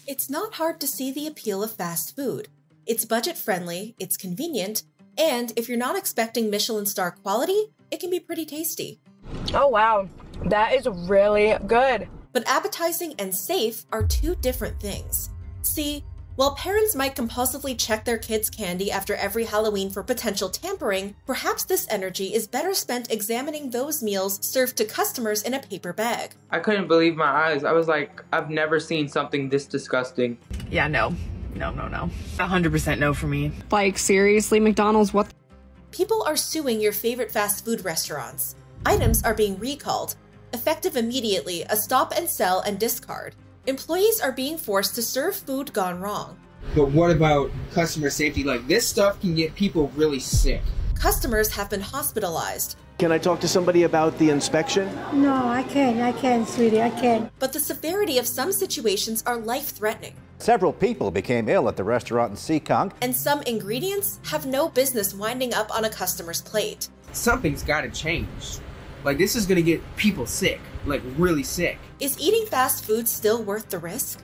It's not hard to see the appeal of fast food. It's budget-friendly, it's convenient, and if you're not expecting Michelin star quality, it can be pretty tasty. Oh wow, that is really good. But appetizing and safe are two different things. See, while parents might compulsively check their kids' candy after every Halloween for potential tampering, perhaps this energy is better spent examining those meals served to customers in a paper bag. I couldn't believe my eyes. I was like, I've never seen something this disgusting. Yeah, no. 100% no for me. Like, seriously, McDonald's, what? People are suing your favorite fast food restaurants. Items are being recalled. Effective immediately, a stop and sell and discard. Employees are being forced to serve food gone wrong. But what about customer safety? Like, this stuff can get people really sick. Customers have been hospitalized. Can I talk to somebody about the inspection? No, I can't, sweetie, I can't. But the severity of some situations are life-threatening. Several people became ill at the restaurant in Seekonk. And some ingredients have no business winding up on a customer's plate. Something's gotta change. Like, this is gonna get people sick, like really sick. Is eating fast food still worth the risk?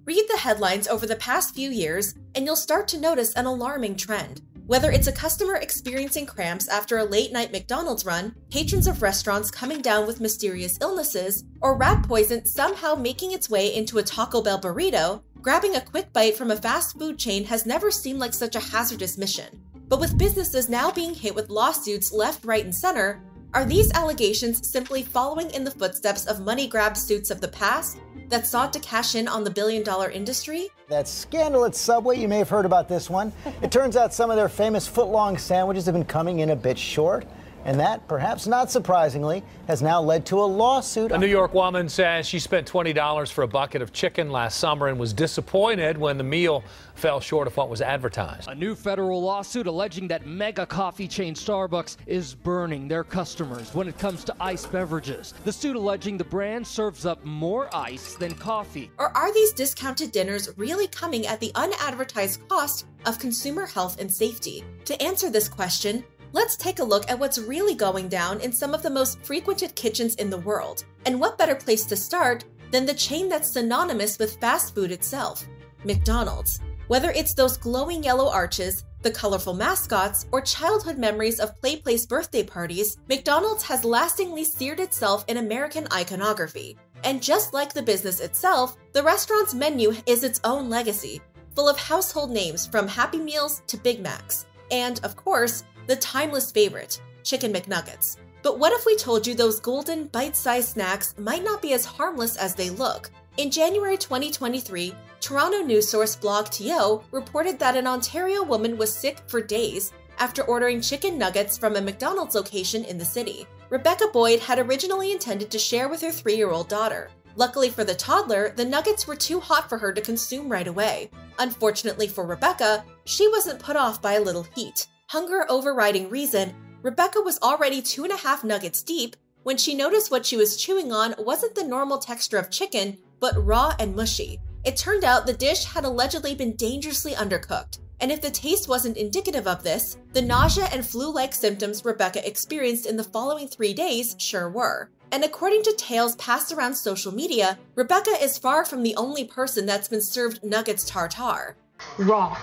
Read the headlines over the past few years, and you'll start to notice an alarming trend. Whether it's a customer experiencing cramps after a late-night McDonald's run, patrons of restaurants coming down with mysterious illnesses, or rat poison somehow making its way into a Taco Bell burrito, grabbing a quick bite from a fast food chain has never seemed like such a hazardous mission. But with businesses now being hit with lawsuits left, right, and center, are these allegations simply following in the footsteps of money-grab suits of the past that sought to cash in on the billion-dollar industry? That scandal at Subway, you may have heard about this one. It turns out some of their famous foot-long sandwiches have been coming in a bit short. And that, perhaps not surprisingly, has now led to a lawsuit. A New York woman says she spent $20 for a bucket of chicken last summer and was disappointed when the meal fell short of what was advertised. A new federal lawsuit alleging that mega coffee chain Starbucks is burning their customers when it comes to iced beverages. The suit alleging the brand serves up more ice than coffee. Or are these discounted dinners really coming at the unadvertised cost of consumer health and safety? To answer this question, let's take a look at what's really going down in some of the most frequented kitchens in the world. And what better place to start than the chain that's synonymous with fast food itself, McDonald's. Whether it's those glowing yellow arches, the colorful mascots, or childhood memories of Play Place birthday parties, McDonald's has lastingly seared itself in American iconography. And just like the business itself, the restaurant's menu is its own legacy, full of household names from Happy Meals to Big Macs. And, of course, the timeless favorite, Chicken McNuggets. But what if we told you those golden, bite-sized snacks might not be as harmless as they look? In January 2023, Toronto news source Blog TO reported that an Ontario woman was sick for days after ordering chicken nuggets from a McDonald's location in the city. Rebecca Boyd had originally intended to share with her 3-year-old daughter. Luckily for the toddler, the nuggets were too hot for her to consume right away. Unfortunately for Rebecca, she wasn't put off by a little heat. Hunger overriding reason, Rebecca was already 2.5 nuggets deep when she noticed what she was chewing on wasn't the normal texture of chicken, but raw and mushy. It turned out the dish had allegedly been dangerously undercooked, and if the taste wasn't indicative of this, the nausea and flu-like symptoms Rebecca experienced in the following 3 days sure were. And according to tales passed around social media, Rebecca is far from the only person that's been served nuggets tartare. Raw.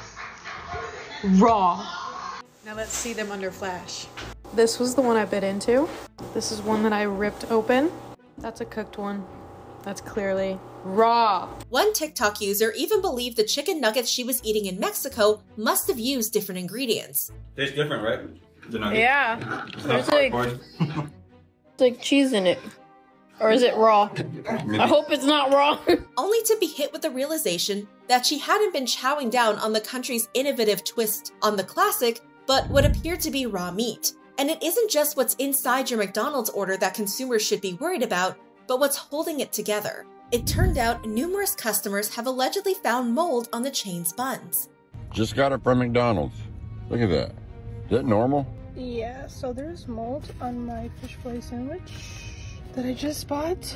Now let's see them under flash. This was the one I bit into. This is one that I ripped open. That's a cooked one. That's clearly raw. One TikTok user even believed the chicken nuggets she was eating in Mexico must have used different ingredients. Tastes different, right? The nugget. Yeah. There's like cheese in it. Or is it raw? I hope it's not raw. Only to be hit with the realization that she hadn't been chowing down on the country's innovative twist on the classic, but what appeared to be raw meat. And it isn't just what's inside your McDonald's order that consumers should be worried about, but what's holding it together. It turned out numerous customers have allegedly found mold on the chain's buns. Just got it from McDonald's. Look at that. Is that normal? Yeah, so there's mold on my fish fillet sandwich that I just bought.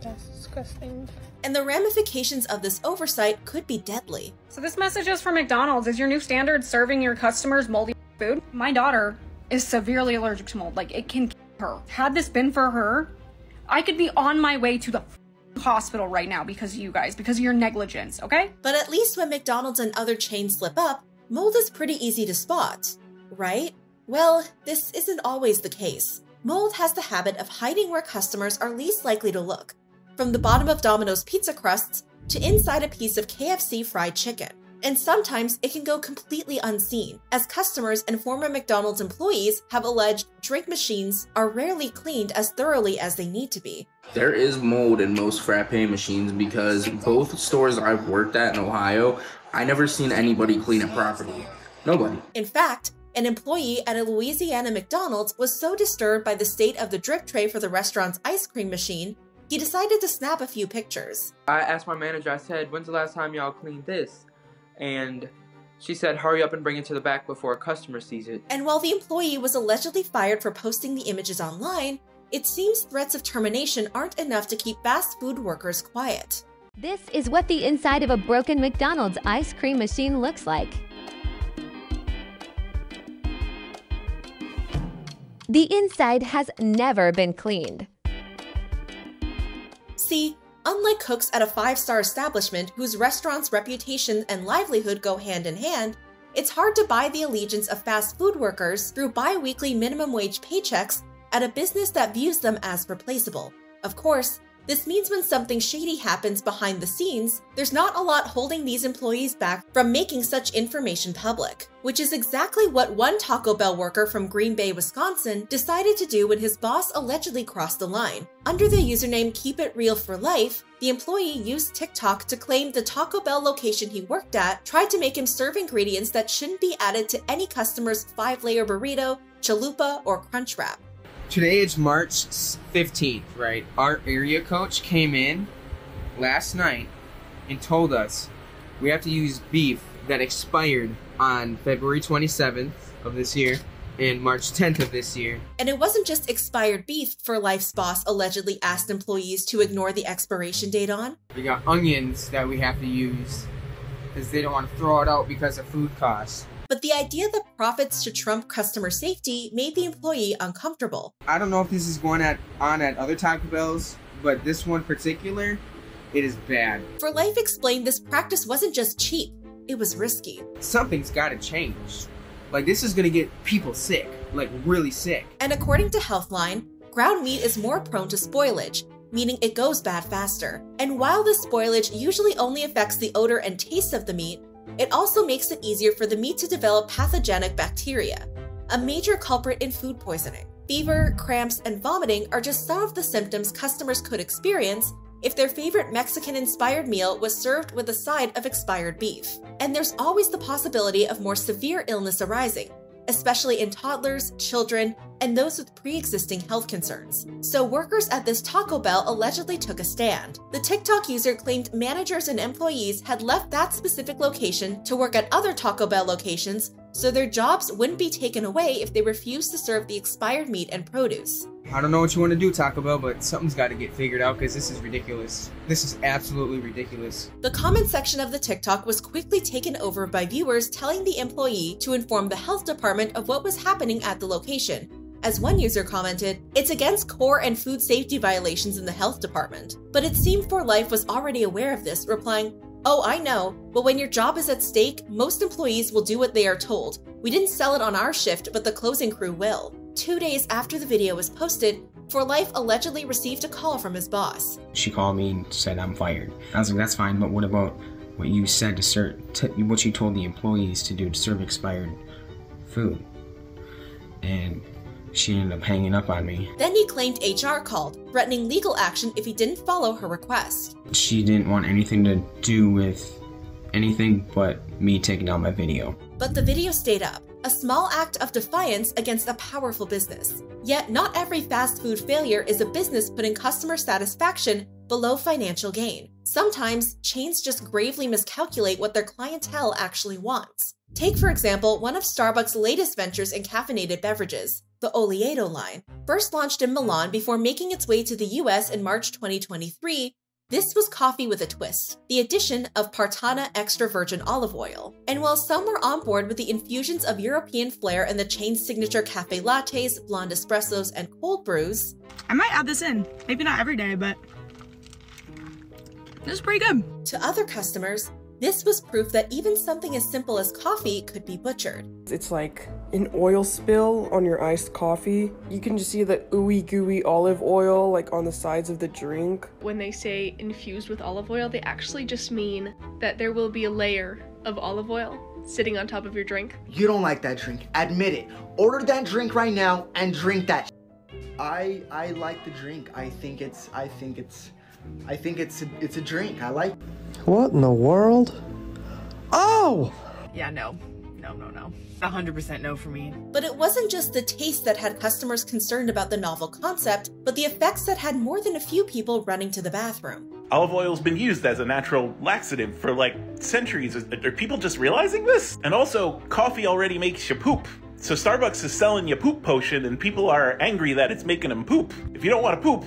That's disgusting. And the ramifications of this oversight could be deadly. So this message is from McDonald's. Is your new standard serving your customers moldy food? My daughter is severely allergic to mold. Like, it can kill her. Had this been for her, I could be on my way to the hospital right now because of you guys, because of your negligence, okay? But at least when McDonald's and other chains slip up, mold is pretty easy to spot, right? Well, this isn't always the case. Mold has the habit of hiding where customers are least likely to look, from the bottom of Domino's pizza crusts to inside a piece of KFC fried chicken. And sometimes it can go completely unseen, as customers and former McDonald's employees have alleged drink machines are rarely cleaned as thoroughly as they need to be. There is mold in most frappe machines because both stores I've worked at in Ohio, I never seen anybody clean it properly. Nobody. In fact, an employee at a Louisiana McDonald's was so disturbed by the state of the drip tray for the restaurant's ice cream machine, he decided to snap a few pictures. I asked my manager, I said, when's the last time y'all cleaned this? And she said, hurry up and bring it to the back before a customer sees it. And while the employee was allegedly fired for posting the images online, it seems threats of termination aren't enough to keep fast food workers quiet. This is what the inside of a broken McDonald's ice cream machine looks like. The inside has never been cleaned. See, unlike cooks at a five-star establishment whose restaurant's reputation and livelihood go hand in hand, it's hard to buy the allegiance of fast food workers through bi-weekly minimum wage paychecks at a business that views them as replaceable. Of course, this means when something shady happens behind the scenes, there's not a lot holding these employees back from making such information public, which is exactly what one Taco Bell worker from Green Bay, Wisconsin decided to do when his boss allegedly crossed the line. Under the username Keep It Real for Life, the employee used TikTok to claim the Taco Bell location he worked at tried to make him serve ingredients that shouldn't be added to any customer's 5-layer burrito, chalupa, or crunch wrap. Today is March 15th, right? Our area coach came in last night and told us we have to use beef that expired on February 27th of this year and March 10th of this year. And it wasn't just expired beef For Life's boss allegedly asked employees to ignore the expiration date on. We got onions that we have to use because they don't want to throw it out because of food costs. But the idea that profits should trump customer safety made the employee uncomfortable. I don't know if this is going on at other Taco Bells, but this one particular, it is bad. For Life explained this practice wasn't just cheap, it was risky. Something's got to change. Like, this is going to get people sick, like really sick. And according to Healthline, ground meat is more prone to spoilage, meaning it goes bad faster. And while this spoilage usually only affects the odor and taste of the meat, it also makes it easier for the meat to develop pathogenic bacteria, a major culprit in food poisoning. Fever, cramps, and vomiting are just some of the symptoms customers could experience if their favorite Mexican-inspired meal was served with a side of expired beef. And there's always the possibility of more severe illness arising, especially in toddlers, children, and those with pre-existing health concerns. So workers at this Taco Bell allegedly took a stand. The TikTok user claimed managers and employees had left that specific location to work at other Taco Bell locations, so their jobs wouldn't be taken away if they refused to serve the expired meat and produce. I don't know what you want to do, Taco Bell, but something's got to get figured out because this is ridiculous. This is absolutely ridiculous. The comment section of the TikTok was quickly taken over by viewers telling the employee to inform the health department of what was happening at the location. As one user commented, it's against core and food safety violations in the health department. But it seemed For Life was already aware of this, replying, "Oh, I know, but when your job is at stake, most employees will do what they are told. We didn't sell it on our shift, but the closing crew will." 2 days after the video was posted, For Life allegedly received a call from his boss. She called me and said, "I'm fired." I was like, "That's fine, but what about what you said to serve, what you told the employees to do to serve expired food?" And she ended up hanging up on me. Then he claimed HR called, threatening legal action if he didn't follow her request. She didn't want anything to do with anything but me taking down my video. But the video stayed up, a small act of defiance against a powerful business. Yet not every fast food failure is a business putting customer satisfaction below financial gain. Sometimes chains just gravely miscalculate what their clientele actually wants. Take, for example, one of Starbucks' latest ventures in caffeinated beverages, the Oleato line. First launched in Milan before making its way to the US in March 2023, This was coffee with a twist, the addition of Partana extra virgin olive oil. And while some were on board with the infusions of European flair in the chain's signature cafe lattes, blonde espressos, and cold brews, I might add this in. Maybe not every day, but this is pretty good. To other customers, this was proof that even something as simple as coffee could be butchered. It's like an oil spill on your iced coffee. You can just see the ooey gooey olive oil like on the sides of the drink. When they say infused with olive oil, they actually just mean that there will be a layer of olive oil sitting on top of your drink. You don't like that drink, admit it. Order that drink right now and drink that. I like the drink. I think it's a drink. I like. What in the world? Oh! Yeah, no. 100% no for me. But it wasn't just the taste that had customers concerned about the novel concept, but the effects that had more than a few people running to the bathroom. Olive oil's been used as a natural laxative for like centuries. Are people just realizing this? And also, coffee already makes you poop. So Starbucks is selling you poop potion and people are angry that it's making them poop. If you don't want to poop,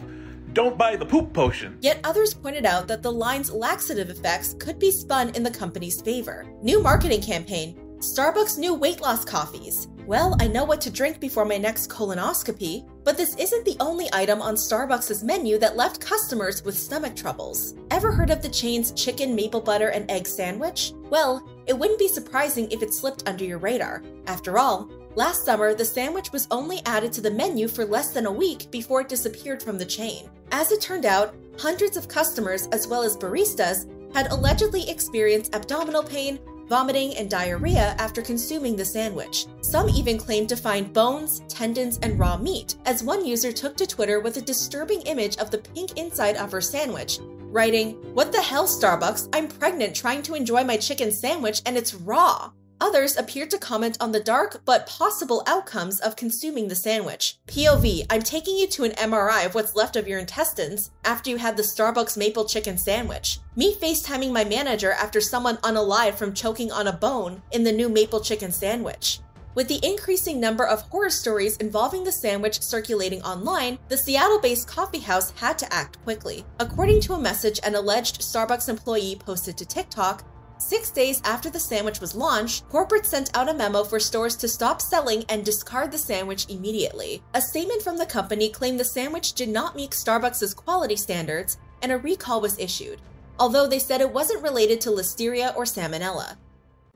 don't buy the poop potion. Yet others pointed out that the line's laxative effects could be spun in the company's favor. New marketing campaign: Starbucks new weight loss coffees. Well, I know what to drink before my next colonoscopy, but this isn't the only item on Starbucks' menu that left customers with stomach troubles. Ever heard of the chain's chicken maple butter and egg sandwich? Well, it wouldn't be surprising if it slipped under your radar. After all, last summer, the sandwich was only added to the menu for less than a week before it disappeared from the chain. As it turned out, hundreds of customers, as well as baristas, had allegedly experienced abdominal pain, vomiting, and diarrhea after consuming the sandwich. Some even claimed to find bones, tendons, and raw meat, as one user took to Twitter with a disturbing image of the pink inside of her sandwich, writing, "What the hell, Starbucks? I'm pregnant trying to enjoy my chicken sandwich and it's raw." Others appeared to comment on the dark but possible outcomes of consuming the sandwich. POV, I'm taking you to an MRI of what's left of your intestines after you had the Starbucks maple chicken sandwich. Me FaceTiming my manager after someone unalive from choking on a bone in the new maple chicken sandwich. With the increasing number of horror stories involving the sandwich circulating online, the Seattle-based coffee house had to act quickly. According to a message an alleged Starbucks employee posted to TikTok, 6 days after the sandwich was launched, corporate sent out a memo for stores to stop selling and discard the sandwich immediately. A statement from the company claimed the sandwich did not meet Starbucks' quality standards, and a recall was issued, although they said it wasn't related to listeria or salmonella.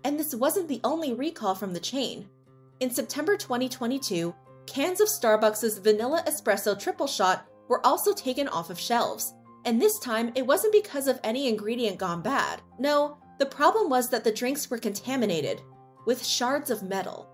And this wasn't the only recall from the chain. In September 2022, cans of Starbucks' vanilla espresso triple shot were also taken off of shelves. And this time, it wasn't because of any ingredient gone bad. No, the problem was that the drinks were contaminated with shards of metal.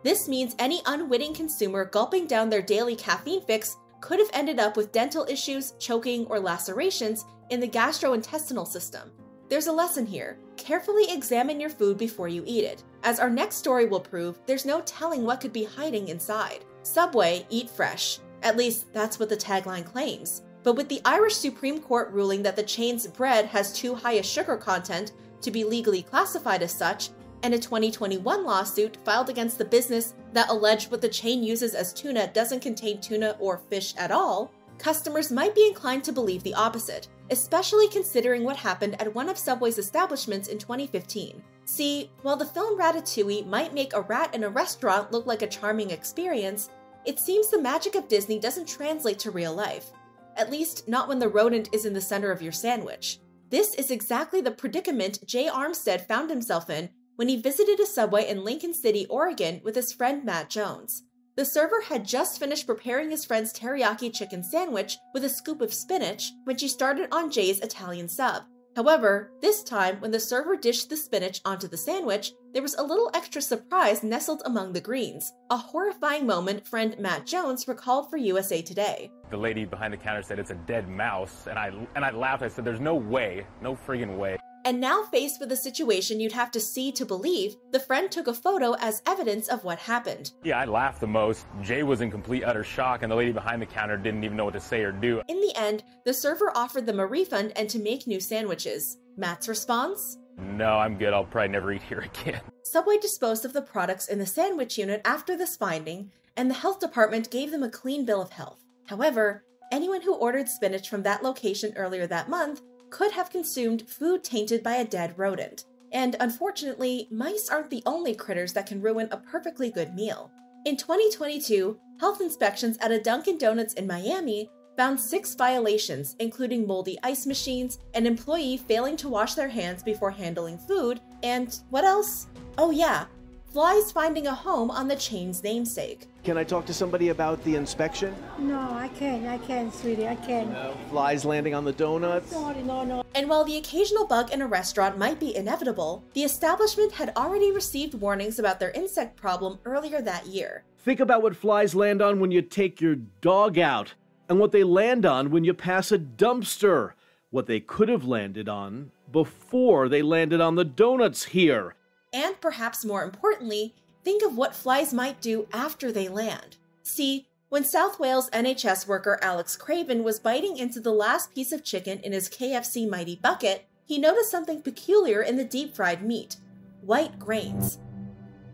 This means any unwitting consumer gulping down their daily caffeine fix could have ended up with dental issues, choking, or lacerations in the gastrointestinal system. There's a lesson here. Carefully examine your food before you eat it. As our next story will prove, there's no telling what could be hiding inside. Subway, eat fresh. At least that's what the tagline claims. But with the Irish Supreme Court ruling that the chain's bread has too high a sugar content to be legally classified as such, and a 2021 lawsuit filed against the business that alleged what the chain uses as tuna doesn't contain tuna or fish at all, customers might be inclined to believe the opposite, especially considering what happened at one of Subway's establishments in 2015. See, while the film Ratatouille might make a rat in a restaurant look like a charming experience, it seems the magic of Disney doesn't translate to real life. At least not when the rodent is in the center of your sandwich. This is exactly the predicament Jay Armstead found himself in when he visited a Subway in Lincoln City, Oregon with his friend Matt Jones. The server had just finished preparing his friend's teriyaki chicken sandwich with a scoop of spinach when she started on Jay's Italian sub. However, this time, when the server dished the spinach onto the sandwich, there was a little extra surprise nestled among the greens. A horrifying moment friend Matt Jones recalled for USA Today. The lady behind the counter said it's a dead mouse, and I laughed. I said, there's no way, no friggin' way. And now faced with a situation you'd have to see to believe, the friend took a photo as evidence of what happened. Yeah, I laughed the most. Jay was in complete utter shock, and the lady behind the counter didn't even know what to say or do. In the end, the server offered them a refund and to make new sandwiches. Matt's response? No, I'm good. I'll probably never eat here again. Subway disposed of the products in the sandwich unit after this finding, and the health department gave them a clean bill of health. However, anyone who ordered spinach from that location earlier that month could have consumed food tainted by a dead rodent. And unfortunately, mice aren't the only critters that can ruin a perfectly good meal. In 2022, health inspections at a Dunkin' Donuts in Miami found 6 violations, including moldy ice machines, an employee failing to wash their hands before handling food, and what else? Oh yeah, flies finding a home on the chain's namesake. Can I talk to somebody about the inspection? No, I can't, sweetie, I can't. Flies landing on the donuts? No. And while the occasional bug in a restaurant might be inevitable, the establishment had already received warnings about their insect problem earlier that year. Think about what flies land on when you take your dog out, and what they land on when you pass a dumpster. What they could have landed on before they landed on the donuts here. And perhaps more importantly, think of what flies might do after they land. See, when South Wales NHS worker Alex Craven was biting into the last piece of chicken in his KFC Mighty Bucket, he noticed something peculiar in the deep-fried meat: white grains.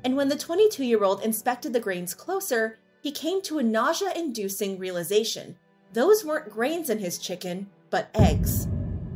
And when the 22-year-old inspected the grains closer, he came to a nausea-inducing realization. Those weren't grains in his chicken, but eggs.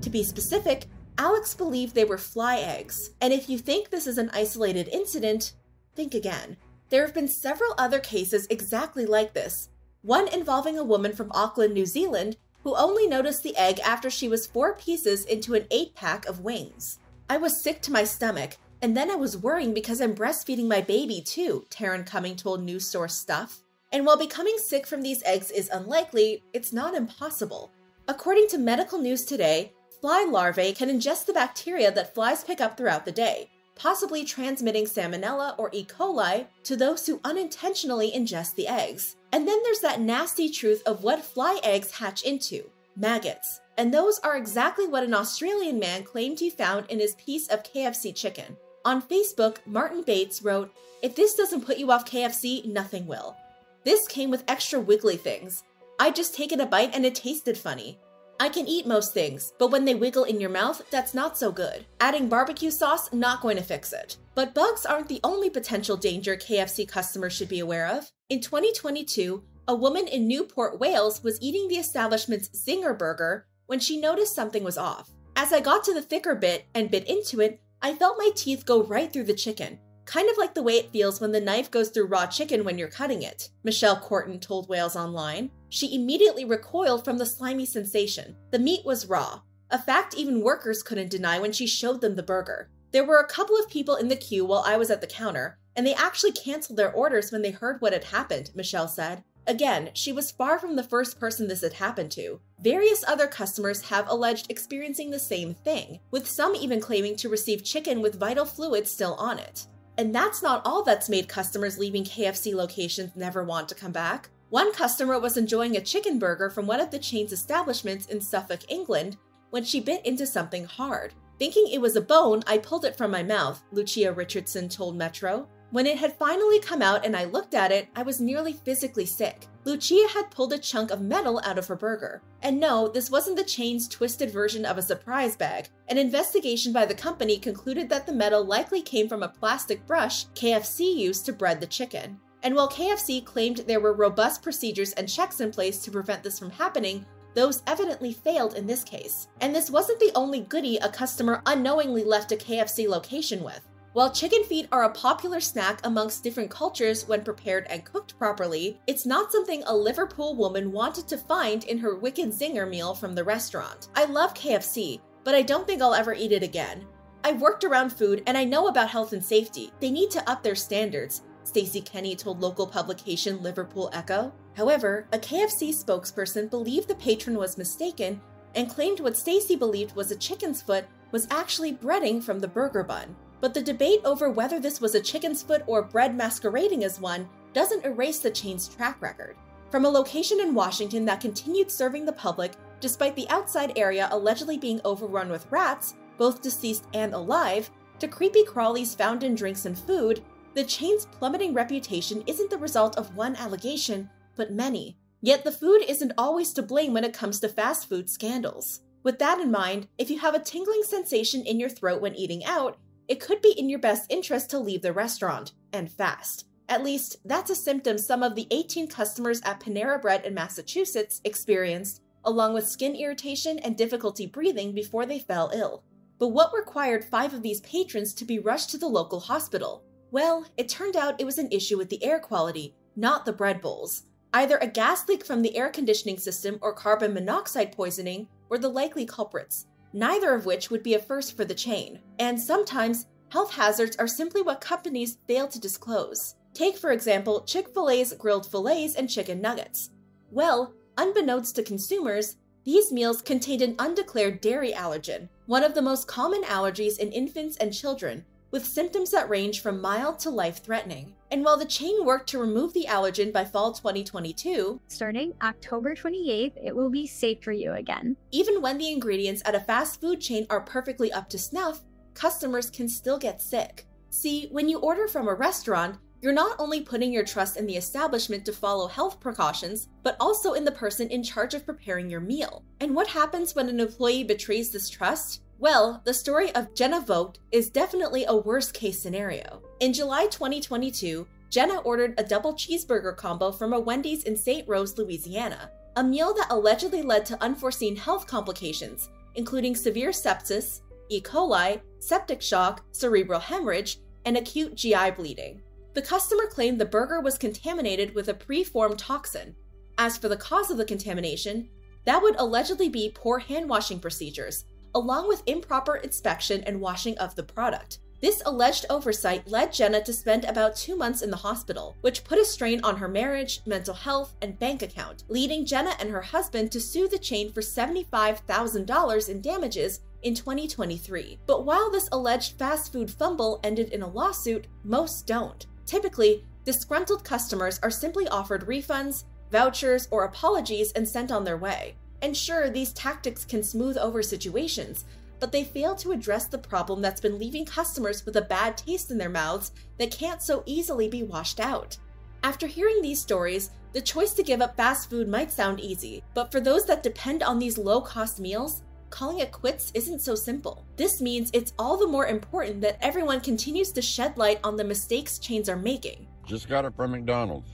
To be specific, Alex believed they were fly eggs. And if you think this is an isolated incident, think again. There have been several other cases exactly like this. One involving a woman from Auckland, New Zealand, who only noticed the egg after she was 4 pieces into an 8-pack of wings. I was sick to my stomach, and then I was worrying because I'm breastfeeding my baby too, Taryn Cumming told News Source Stuff. And while becoming sick from these eggs is unlikely, it's not impossible. According to Medical News Today, fly larvae can ingest the bacteria that flies pick up throughout the day, possibly transmitting Salmonella or E. coli to those who unintentionally ingest the eggs. And then there's that nasty truth of what fly eggs hatch into: maggots. And those are exactly what an Australian man claimed he found in his piece of KFC chicken. On Facebook, Martin Bates wrote, "If this doesn't put you off KFC, nothing will. This came with extra wiggly things. I'd just taken a bite and it tasted funny. I can eat most things, but when they wiggle in your mouth, that's not so good. Adding barbecue sauce, not going to fix it." But bugs aren't the only potential danger KFC customers should be aware of. In 2022, a woman in Newport, Wales was eating the establishment's Zinger burger when she noticed something was off. "As I got to the thicker bit and bit into it, I felt my teeth go right through the chicken. Kind of like the way it feels when the knife goes through raw chicken when you're cutting it," Michelle Corton told Wales Online. She immediately recoiled from the slimy sensation. The meat was raw, a fact even workers couldn't deny when she showed them the burger. "There were a couple of people in the queue while I was at the counter, and they actually canceled their orders when they heard what had happened," Michelle said. Again, she was far from the first person this had happened to. Various other customers have alleged experiencing the same thing, with some even claiming to receive chicken with vital fluids still on it. And that's not all that's made customers leaving KFC locations never want to come back. One customer was enjoying a chicken burger from one of the chain's establishments in Suffolk, England, when she bit into something hard. "Thinking it was a bone, I pulled it from my mouth," Lucia Richardson told Metro. "When it had finally come out and I looked at it, I was nearly physically sick." Lucia had pulled a chunk of metal out of her burger. And no, this wasn't the chain's twisted version of a surprise bag. An investigation by the company concluded that the metal likely came from a plastic brush KFC used to bread the chicken. And while KFC claimed there were robust procedures and checks in place to prevent this from happening, those evidently failed in this case. And this wasn't the only goodie a customer unknowingly left a KFC location with. While chicken feet are a popular snack amongst different cultures when prepared and cooked properly, it's not something a Liverpool woman wanted to find in her Wicked Zinger meal from the restaurant. "I love KFC, but I don't think I'll ever eat it again. I've worked around food and I know about health and safety. They need to up their standards," Stacey Kenny told local publication Liverpool Echo. However, a KFC spokesperson believed the patron was mistaken and claimed what Stacey believed was a chicken's foot was actually breading from the burger bun. But the debate over whether this was a chicken's foot or bread masquerading as one doesn't erase the chain's track record. From a location in Washington that continued serving the public despite the outside area allegedly being overrun with rats, both deceased and alive, to creepy crawlies found in drinks and food, the chain's plummeting reputation isn't the result of one allegation, but many. Yet the food isn't always to blame when it comes to fast food scandals. With that in mind, if you have a tingling sensation in your throat when eating out, it could be in your best interest to leave the restaurant, and fast. At least, that's a symptom some of the 18 customers at Panera Bread in Massachusetts experienced, along with skin irritation and difficulty breathing before they fell ill. But what required 5 of these patrons to be rushed to the local hospital? Well, it turned out it was an issue with the air quality, not the bread bowls. Either a gas leak from the air conditioning system or carbon monoxide poisoning were the likely culprits, neither of which would be a first for the chain. And sometimes, health hazards are simply what companies fail to disclose. Take, for example, Chick-fil-A's grilled fillets and chicken nuggets. Well, unbeknownst to consumers, these meals contained an undeclared dairy allergen, one of the most common allergies in infants and children, with symptoms that range from mild to life-threatening. And while the chain worked to remove the allergen by fall 2022, starting October 28th, it will be safe for you again. Even when the ingredients at a fast food chain are perfectly up to snuff, customers can still get sick. See, when you order from a restaurant, you're not only putting your trust in the establishment to follow health precautions, but also in the person in charge of preparing your meal. And what happens when an employee betrays this trust? Well, the story of Jenna Vogt is definitely a worst-case scenario. In July 2022, Jenna ordered a double cheeseburger combo from a Wendy's in St. Rose, Louisiana, a meal that allegedly led to unforeseen health complications, including severe sepsis, E. coli, septic shock, cerebral hemorrhage, and acute GI bleeding. The customer claimed the burger was contaminated with a preformed toxin. As for the cause of the contamination, that would allegedly be poor hand-washing procedures, along with improper inspection and washing of the product. This alleged oversight led Jenna to spend about 2 months in the hospital, which put a strain on her marriage, mental health, and bank account, leading Jenna and her husband to sue the chain for $75,000 in damages in 2023. But while this alleged fast food fumble ended in a lawsuit, most don't. Typically, disgruntled customers are simply offered refunds, vouchers, or apologies and sent on their way. And sure, these tactics can smooth over situations, but they fail to address the problem that's been leaving customers with a bad taste in their mouths that can't so easily be washed out. After hearing these stories, the choice to give up fast food might sound easy, but for those that depend on these low-cost meals, calling it quits isn't so simple. This means it's all the more important that everyone continues to shed light on the mistakes chains are making. Just got it from McDonald's.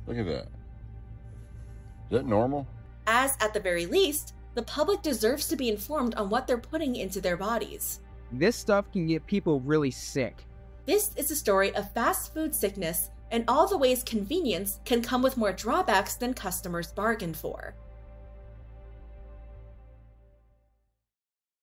Look at that. Is that normal? As, at the very least, the public deserves to be informed on what they're putting into their bodies. This stuff can get people really sick. This is a story of fast food sickness and all the ways convenience can come with more drawbacks than customers bargained for.